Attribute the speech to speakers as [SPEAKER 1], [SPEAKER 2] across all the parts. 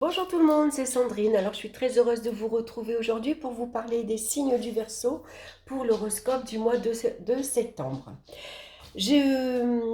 [SPEAKER 1] Bonjour tout le monde, c'est Sandrine. Alors je suis très heureuse de vous retrouver aujourd'hui pour vous parler des signes du Verseau pour l'horoscope du mois de septembre. J'ai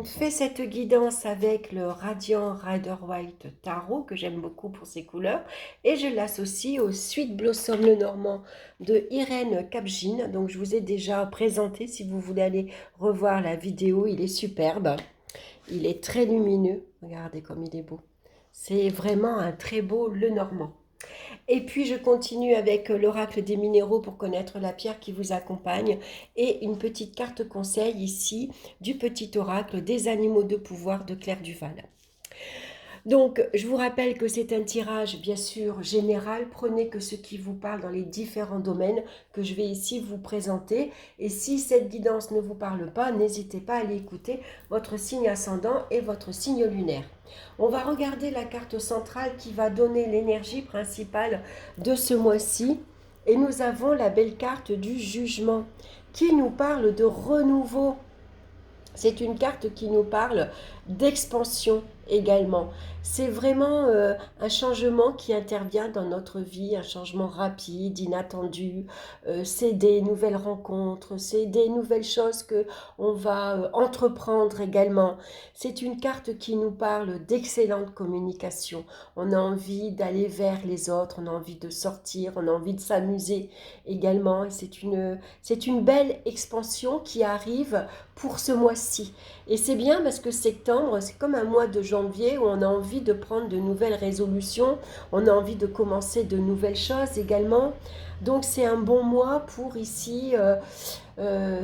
[SPEAKER 1] fait cette guidance avec le Radiant Rider White Tarot que j'aime beaucoup pour ses couleurs et je l'associe au Sweet Blossom le Normand de Irène Capgine. Donc je vous ai déjà présenté, si vous voulez aller revoir la vidéo, il est superbe. Il est très lumineux, regardez comme il est beau. C'est vraiment un très beau Lenormand. Et puis je continue avec l'oracle des minéraux pour connaître la pierre qui vous accompagne et une petite carte conseil ici du petit oracle des animaux de pouvoir de Claire Duval. Donc, je vous rappelle que c'est un tirage, bien sûr, général. Prenez que ce qui vous parle dans les différents domaines que je vais ici vous présenter. Et si cette guidance ne vous parle pas, n'hésitez pas à aller écouter votre signe ascendant et votre signe lunaire. On va regarder la carte centrale qui va donner l'énergie principale de ce mois-ci. Et nous avons la belle carte du jugement qui nous parle de renouveau. C'est une carte qui nous parle d'expansion également. C'est vraiment un changement qui intervient dans notre vie, un changement rapide, inattendu. C'est des nouvelles rencontres, c'est des nouvelles choses que on va entreprendre également. C'est une carte qui nous parle d'excellente communication. On a envie d'aller vers les autres, on a envie de sortir, on a envie de s'amuser également. Et c'est une belle expansion qui arrive pour ce mois-ci. Et c'est bien parce que septembre, c'est comme un mois de janvier où on a envie de prendre de nouvelles résolutions, on a envie de commencer de nouvelles choses également. Donc c'est un bon mois pour ici,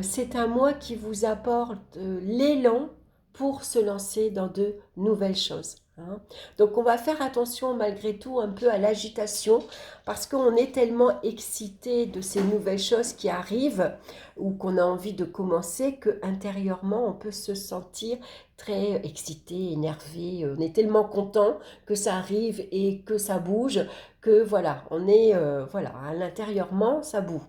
[SPEAKER 1] c'est un mois qui vous apporte l'élan pour se lancer dans de nouvelles choses. Donc on va faire attention malgré tout un peu à l'agitation parce qu'on est tellement excité de ces nouvelles choses qui arrivent ou qu'on a envie de commencer que intérieurement on peut se sentir très excité, énervé. On est tellement content que ça arrive et que ça bouge que voilà, on est voilà, à l'intérieurement ça bouge.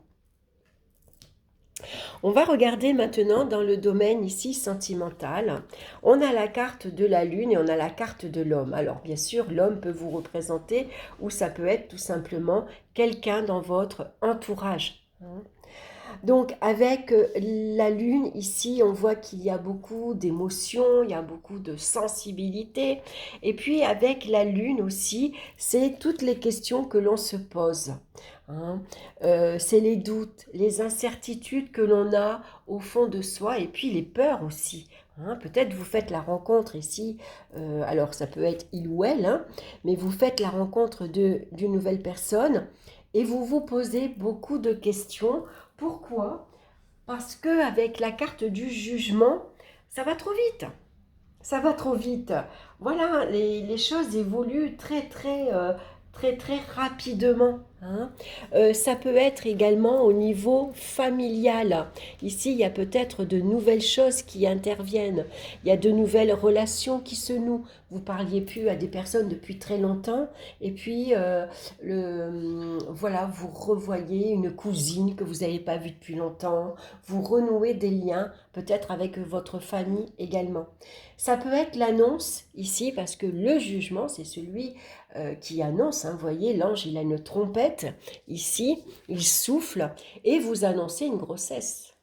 [SPEAKER 1] On va regarder maintenant dans le domaine ici sentimental. On a la carte de la lune et on a la carte de l'homme. Alors bien sûr, l'homme peut vous représenter ou ça peut être tout simplement quelqu'un dans votre entourage. Donc avec la lune ici, on voit qu'il y a beaucoup d'émotions, il y a beaucoup de sensibilité. Et puis avec la lune aussi, c'est toutes les questions que l'on se pose. Hein. C'est les doutes, les incertitudes que l'on a au fond de soi et puis les peurs aussi. Hein. Peut-être vous faites la rencontre ici, alors ça peut être il ou elle, hein, mais vous faites la rencontre d'une nouvelle personne et vous vous posez beaucoup de questions. Pourquoi? Parce que avec la carte du jugement, ça va trop vite. Ça va trop vite. Voilà, les choses évoluent très rapidement. Ça peut être également au niveau familial. Ici, il y a peut-être de nouvelles choses qui interviennent. Il y a de nouvelles relations qui se nouent. Vous parliez plus à des personnes depuis très longtemps, et puis voilà, vous revoyez une cousine que vous n'avez pas vue depuis longtemps. Vous renouez des liens, peut-être avec votre famille également. Ça peut être l'annonce ici, parce que le jugement, c'est celui qui annonce. Hein, vous voyez, l'ange, il a une trompette ici, il souffle et vous annoncez une grossesse.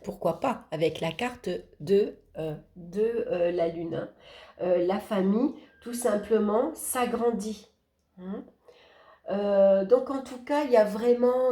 [SPEAKER 1] Pourquoi pas avec la carte de la lune. Hein. La famille, tout simplement, s'agrandit. Hein. Donc en tout cas, il y a vraiment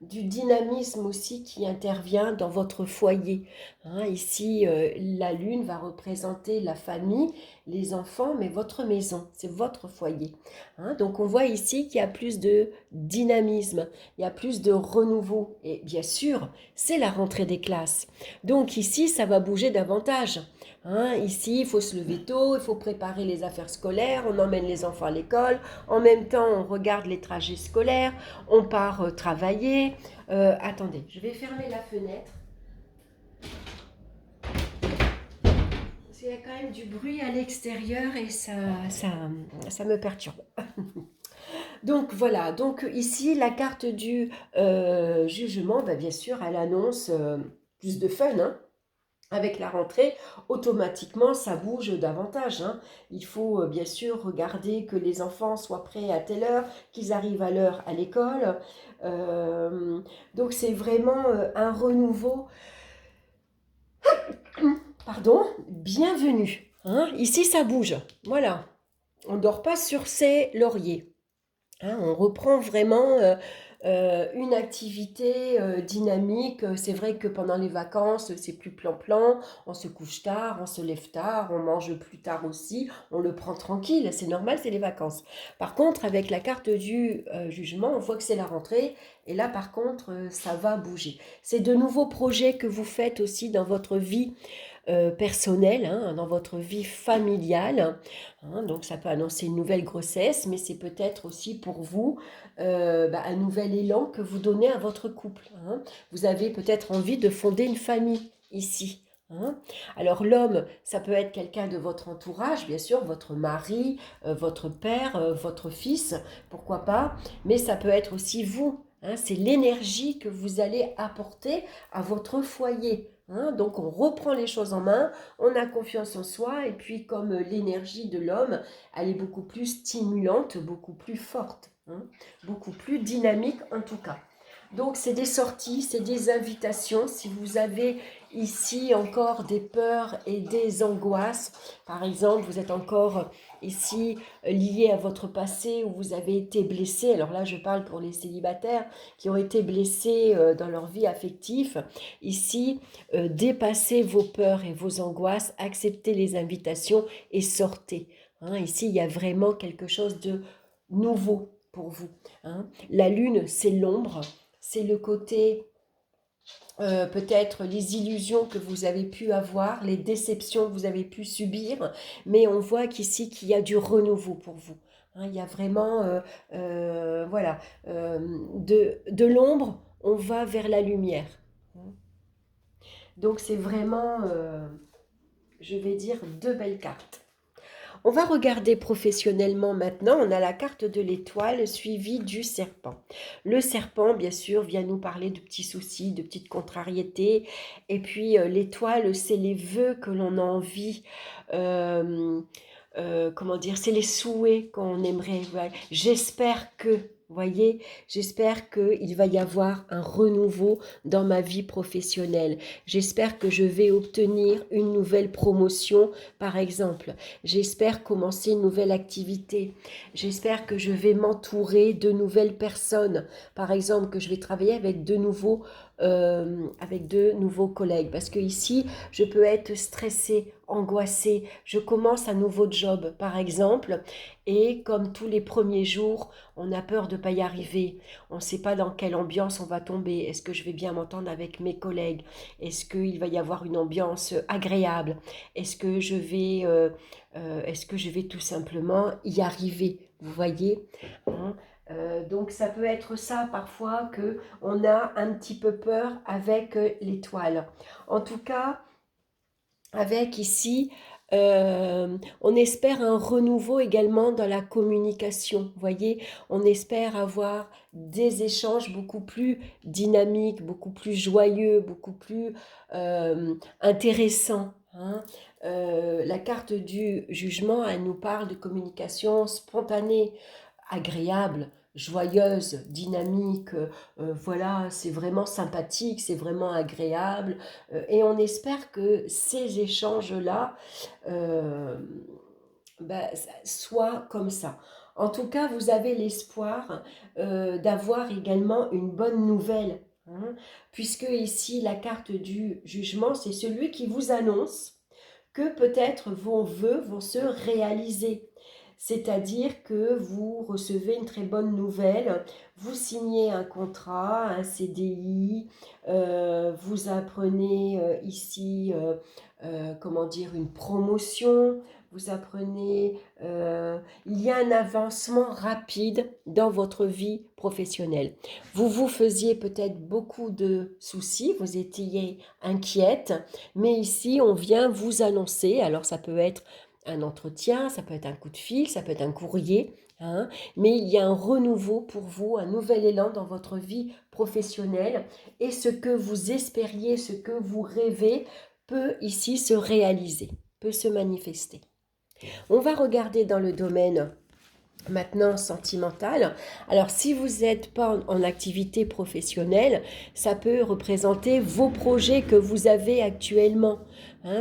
[SPEAKER 1] du dynamisme aussi qui intervient dans votre foyer. Hein, ici, la lune va représenter la famille, les enfants, mais votre maison, c'est votre foyer. Hein, donc on voit ici qu'il y a plus de dynamisme, il y a plus de renouveau. Et bien sûr, c'est la rentrée des classes. Donc ici, ça va bouger davantage. Hein, ici, il faut se lever tôt, il faut préparer les affaires scolaires, on emmène les enfants à l'école, en même temps, on regarde les trajets scolaires, on part travailler. Attendez, je vais fermer la fenêtre. Parce qu'il y a quand même du bruit à l'extérieur et ça me perturbe. Donc voilà, donc ici, la carte du jugement, bah, bien sûr, elle annonce plus de fun. Hein. Avec la rentrée, automatiquement, ça bouge davantage, hein. Il faut bien sûr regarder que les enfants soient prêts à telle heure, qu'ils arrivent à l'heure à l'école. Euh, donc c'est vraiment un renouveau, pardon, bienvenu, hein. Ici, ça bouge. Voilà. On ne dort pas sur ses lauriers, hein. On reprend vraiment une activité dynamique. C'est vrai que pendant les vacances, c'est plus plan-plan. On se couche tard, on se lève tard, on mange plus tard aussi. On le prend tranquille, c'est normal, c'est les vacances. Par contre, avec la carte du jugement, on voit que c'est la rentrée. Et là, par contre, ça va bouger. C'est de nouveaux projets que vous faites aussi dans votre vie personnelle, hein, dans votre vie familiale, hein. Donc ça peut annoncer une nouvelle grossesse, mais c'est peut-être aussi pour vous un nouvel élan que vous donnez à votre couple, hein. Vous avez peut-être envie de fonder une famille ici, hein. Alors l'homme, ça peut être quelqu'un de votre entourage, bien sûr, votre mari, votre père, votre fils, pourquoi pas, mais ça peut être aussi vous, hein. C'est l'énergie que vous allez apporter à votre foyer, hein. Donc on reprend les choses en main, on a confiance en soi, et puis comme l'énergie de l'homme, elle est beaucoup plus stimulante, beaucoup plus forte, hein, beaucoup plus dynamique en tout cas. Donc c'est des sorties, c'est des invitations. Si vous avez ici encore des peurs et des angoisses, par exemple, vous êtes encore ici lié à votre passé où vous avez été blessé. Alors là, je parle pour les célibataires qui ont été blessés dans leur vie affective. Ici, dépassez vos peurs et vos angoisses, acceptez les invitations et sortez, hein. Ici, il y a vraiment quelque chose de nouveau pour vous, hein. La lune, c'est l'ombre, c'est le côté, peut-être les illusions que vous avez pu avoir, les déceptions que vous avez pu subir, mais on voit qu'ici, qu'il y a du renouveau pour vous, hein. Il y a vraiment, voilà, de l'ombre, on va vers la lumière, hein. Donc c'est vraiment, je vais dire, deux belles cartes. On va regarder professionnellement maintenant. On a la carte de l'étoile suivie du serpent. Le serpent, bien sûr, vient nous parler de petits soucis, de petites contrariétés. Et puis l'étoile, c'est les vœux que l'on a envie. Comment dire, c'est les souhaits qu'on aimerait. Ouais. J'espère que, voyez, j'espère qu'il va y avoir un renouveau dans ma vie professionnelle. J'espère que je vais obtenir une nouvelle promotion, par exemple. J'espère commencer une nouvelle activité. J'espère que je vais m'entourer de nouvelles personnes. Par exemple, que je vais travailler avec de nouveaux collègues. Parce que ici, je peux être stressée, angoissée. Je commence un nouveau job, par exemple, et comme tous les premiers jours, on a peur de ne pas y arriver. On ne sait pas dans quelle ambiance on va tomber. Est-ce que je vais bien m'entendre avec mes collègues? Est-ce qu'il va y avoir une ambiance agréable? Est-ce que je vais tout simplement y arriver? Vous voyez, hein. Donc ça peut être ça parfois que on a un petit peu peur avec l'étoile. En tout cas, avec ici, on espère un renouveau également dans la communication. Vous voyez, on espère avoir des échanges beaucoup plus dynamiques, beaucoup plus joyeux, beaucoup plus intéressants, hein. La carte du jugement, elle nous parle de communication spontanée, agréable, joyeuse, dynamique, voilà, c'est vraiment sympathique, c'est vraiment agréable, et on espère que ces échanges-là euh, soient comme ça. En tout cas, vous avez l'espoir d'avoir également une bonne nouvelle, hein, puisque ici, la carte du jugement, c'est celui qui vous annonce que peut-être vos vœux vont se réaliser. C'est-à-dire que vous recevez une très bonne nouvelle, vous signez un contrat, un CDI, vous apprenez ici, comment dire, une promotion, vous apprenez, il y a un avancement rapide dans votre vie professionnelle. Vous vous faisiez peut-être beaucoup de soucis, vous étiez inquiète, mais ici on vient vous annoncer, alors ça peut être un entretien, ça peut être un coup de fil, ça peut être un courrier, hein, mais il y a un renouveau pour vous, un nouvel élan dans votre vie professionnelle, et ce que vous espériez, ce que vous rêvez, peut ici se réaliser, peut se manifester. On va regarder dans le domaine maintenant sentimental. Alors si vous n'êtes pas en activité professionnelle, ça peut représenter vos projets que vous avez actuellement.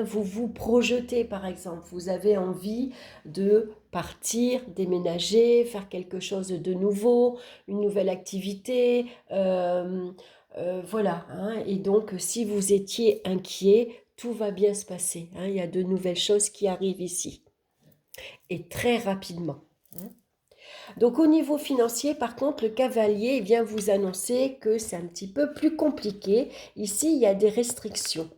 [SPEAKER 1] Vous vous projetez par exemple, vous avez envie de partir, déménager, faire quelque chose de nouveau, une nouvelle activité, voilà. Et donc si vous étiez inquiet, tout va bien se passer. Il y a de nouvelles choses qui arrivent ici et très rapidement. Donc au niveau financier, par contre, le cavalier vient vous annoncer que c'est un petit peu plus compliqué. Ici, il y a des restrictions.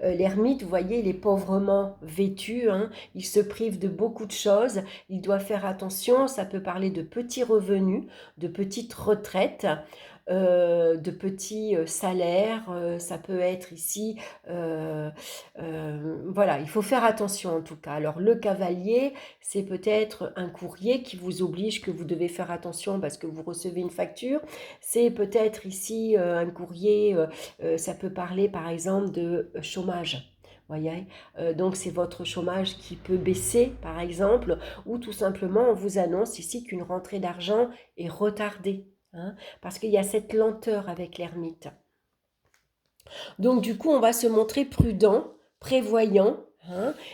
[SPEAKER 1] L'ermite, vous voyez, il est pauvrement vêtu, il se prive de beaucoup de choses, il doit faire attention, ça peut parler de petits revenus, de petites retraites, de petits salaires, ça peut être ici, voilà, il faut faire attention en tout cas. Alors le cavalier, c'est peut-être un courrier qui vous oblige, que vous devez faire attention parce que vous recevez une facture, c'est peut-être ici un courrier, ça peut parler par exemple de chômage. Voyez, donc c'est votre chômage qui peut baisser par exemple, ou tout simplement on vous annonce ici qu'une rentrée d'argent est retardée. Parce qu'il y a cette lenteur avec l'ermite. Donc du coup, on va se montrer prudent, prévoyant,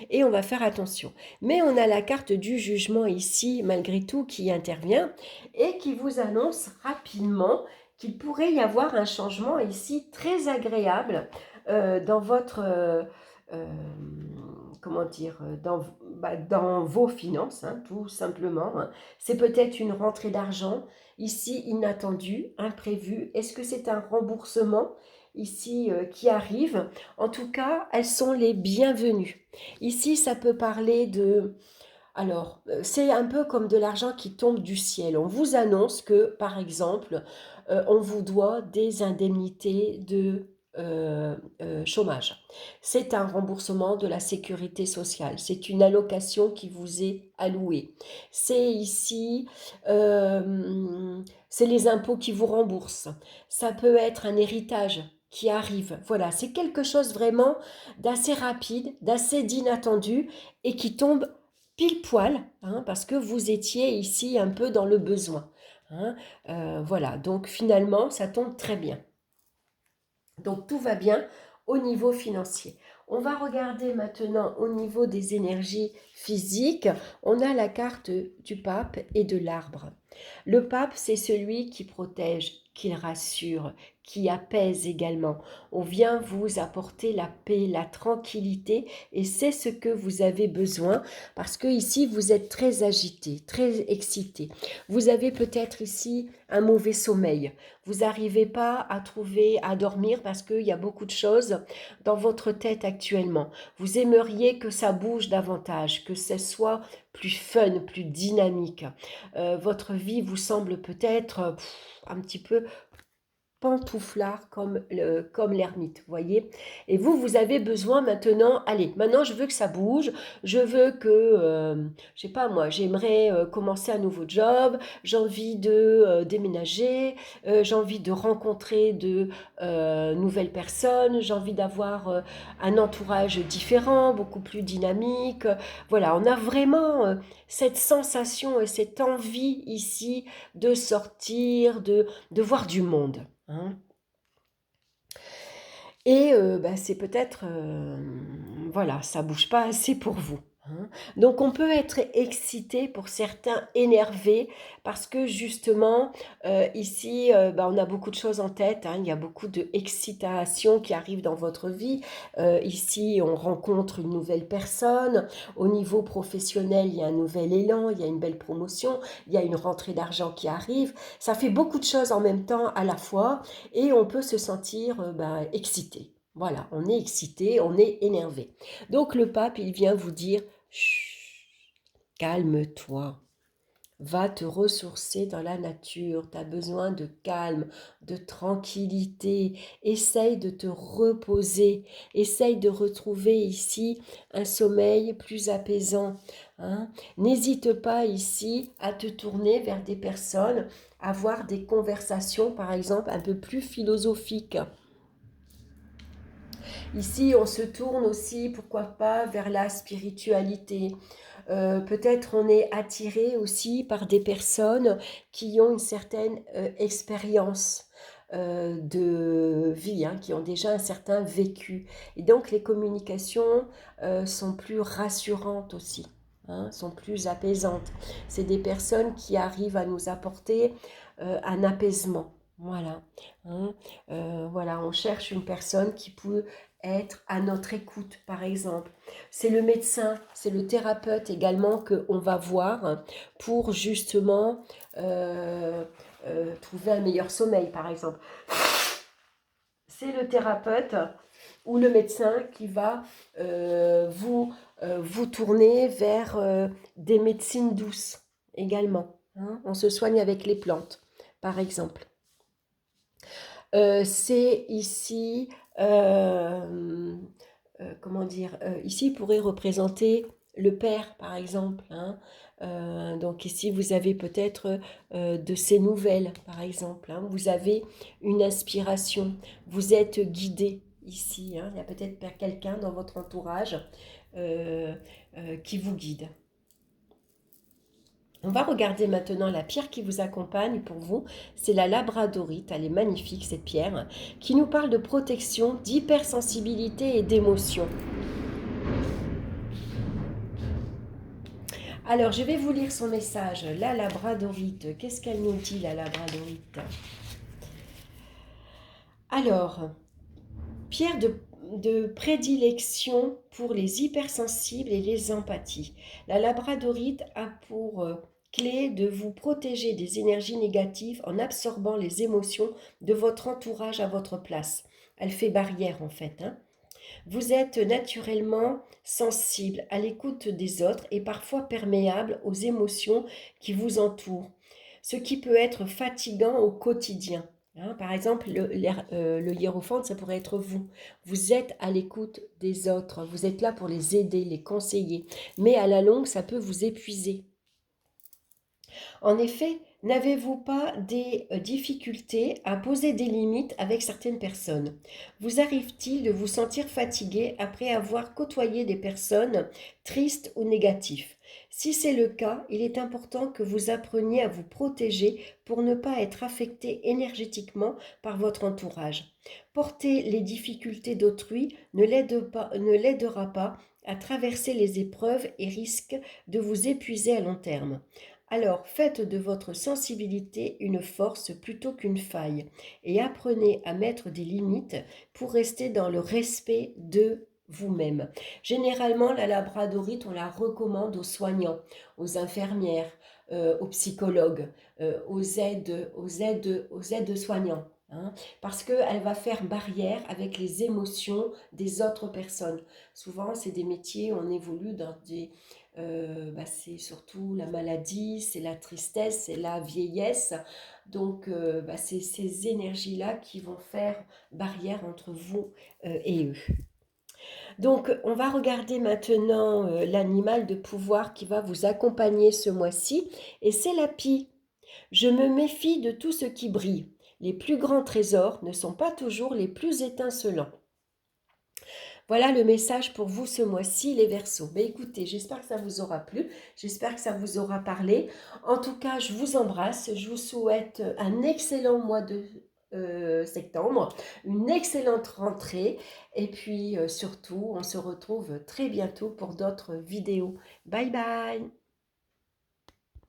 [SPEAKER 1] et on va faire attention. Mais on a la carte du jugement ici, malgré tout, qui intervient et qui vous annonce rapidement qu'il pourrait y avoir un changement ici très agréable dans votre... comment dire, dans vos finances, tout simplement. C'est peut-être une rentrée d'argent, ici inattendue, imprévue. Est-ce que c'est un remboursement ici qui arrive? En tout cas, elles sont les bienvenues. Ici, ça peut parler de... Alors, c'est un peu comme de l'argent qui tombe du ciel. On vous annonce que, par exemple, on vous doit des indemnités de chômage. C'est un remboursement de la sécurité sociale. C'est une allocation qui vous est allouée. C'est ici, c'est les impôts qui vous remboursent. Ça peut être un héritage qui arrive. Voilà, c'est quelque chose vraiment d'assez rapide, d'assez d'inattendu et qui tombe pile poil, parce que vous étiez ici un peu dans le besoin. Voilà, donc finalement, ça tombe très bien. Donc tout va bien au niveau financier. On va regarder maintenant au niveau des énergies physiques. On a la carte du pape et de l'arbre. Le pape, c'est celui qui protège, qui rassure, qui apaise également. On vient vous apporter la paix, la tranquillité, et c'est ce que vous avez besoin parce que ici vous êtes très agité, très excité. Vous avez peut-être ici un mauvais sommeil. Vous n'arrivez pas à trouver, à dormir parce qu'il y a beaucoup de choses dans votre tête actuellement. Vous aimeriez que ça bouge davantage, que ce soit plus fun, plus dynamique. Votre vie vous semble peut-être un petit peu pantouflard comme l'ermite, vous voyez. Et vous avez besoin maintenant, allez, maintenant je veux que ça bouge, je veux que, je sais pas moi, j'aimerais commencer un nouveau job, j'ai envie de déménager, j'ai envie de rencontrer de nouvelles personnes, j'ai envie d'avoir un entourage différent, beaucoup plus dynamique. Voilà, on a vraiment cette sensation et cette envie ici de sortir, de voir du monde. Et c'est peut-être, voilà, ça bouge pas assez pour vous. Donc on peut être excité, pour certains énervé, parce que justement ici on a beaucoup de choses en tête, il y a beaucoup d'excitation qui arrive dans votre vie. Ici on rencontre une nouvelle personne, au niveau professionnel il y a un nouvel élan, il y a une belle promotion, il y a une rentrée d'argent qui arrive, ça fait beaucoup de choses en même temps à la fois et on peut se sentir excité. Voilà, on est excité, on est énervé. Donc le pape, il vient vous dire, chut, calme-toi, va te ressourcer dans la nature, tu as besoin de calme, de tranquillité, essaye de te reposer, essaye de retrouver ici un sommeil plus apaisant. N'hésite pas ici à te tourner vers des personnes, à avoir des conversations par exemple un peu plus philosophiques. Ici, on se tourne aussi, pourquoi pas, vers la spiritualité. Peut-être on est attiré aussi par des personnes qui ont une certaine expérience de vie, hein, qui ont déjà un certain vécu. Et donc les communications sont plus rassurantes aussi, hein, sont plus apaisantes. C'est des personnes qui arrivent à nous apporter un apaisement. Voilà, hein. Voilà, on cherche une personne qui peut être à notre écoute, par exemple. C'est le médecin, c'est le thérapeute également qu'on va voir pour justement trouver un meilleur sommeil, par exemple. C'est le thérapeute ou le médecin qui va vous tourner vers des médecines douces également, hein. On se soigne avec les plantes, par exemple. C'est ici, comment dire, ici il pourrait représenter le père, par exemple, hein. Donc ici vous avez peut-être de ces nouvelles, par exemple, hein. Vous avez une inspiration, vous êtes guidé ici, hein. Il y a peut-être quelqu'un dans votre entourage euh, qui vous guide. On va regarder maintenant la pierre qui vous accompagne pour vous. C'est la labradorite. Elle est magnifique cette pierre qui nous parle de protection, d'hypersensibilité et d'émotion. Alors, je vais vous lire son message. La labradorite, qu'est-ce qu'elle nous dit, la labradorite? Alors, pierre de prédilection pour les hypersensibles et les empathies. La labradorite a pour clé de vous protéger des énergies négatives en absorbant les émotions de votre entourage à votre place. Elle fait barrière en fait, hein. Vous êtes naturellement sensible à l'écoute des autres et parfois perméable aux émotions qui vous entourent, ce qui peut être fatigant au quotidien, hein. Par exemple, le hiérophante, ça pourrait être vous. Vous êtes à l'écoute des autres, vous êtes là pour les aider, les conseiller, mais à la longue, ça peut vous épuiser. En effet, n'avez-vous pas des difficultés à poser des limites avec certaines personnes? Vous arrive-t-il de vous sentir fatigué après avoir côtoyé des personnes tristes ou négatives? Si c'est le cas, il est important que vous appreniez à vous protéger pour ne pas être affecté énergétiquement par votre entourage. Porter les difficultés d'autrui ne l'aidera pas à traverser les épreuves et risque de vous épuiser à long terme. Alors faites de votre sensibilité une force plutôt qu'une faille et apprenez à mettre des limites pour rester dans le respect de vous-même. Généralement, la labradorite, on la recommande aux soignants, aux infirmières, aux psychologues, aux aides soignants, hein, parce qu'elle va faire barrière avec les émotions des autres personnes. Souvent, c'est des métiers où on évolue dans des c'est surtout la maladie, c'est la tristesse, c'est la vieillesse. Donc, c'est ces énergies-là qui vont faire barrière entre vous et eux. Donc, on va regarder maintenant l'animal de pouvoir qui va vous accompagner ce mois-ci. Et c'est la pie. Je me méfie de tout ce qui brille. Les plus grands trésors ne sont pas toujours les plus étincelants. Voilà le message pour vous ce mois-ci, les Verseaux. Mais écoutez, j'espère que ça vous aura plu, j'espère que ça vous aura parlé. En tout cas, je vous embrasse, je vous souhaite un excellent mois de septembre, une excellente rentrée et puis surtout, on se retrouve très bientôt pour d'autres vidéos. Bye bye!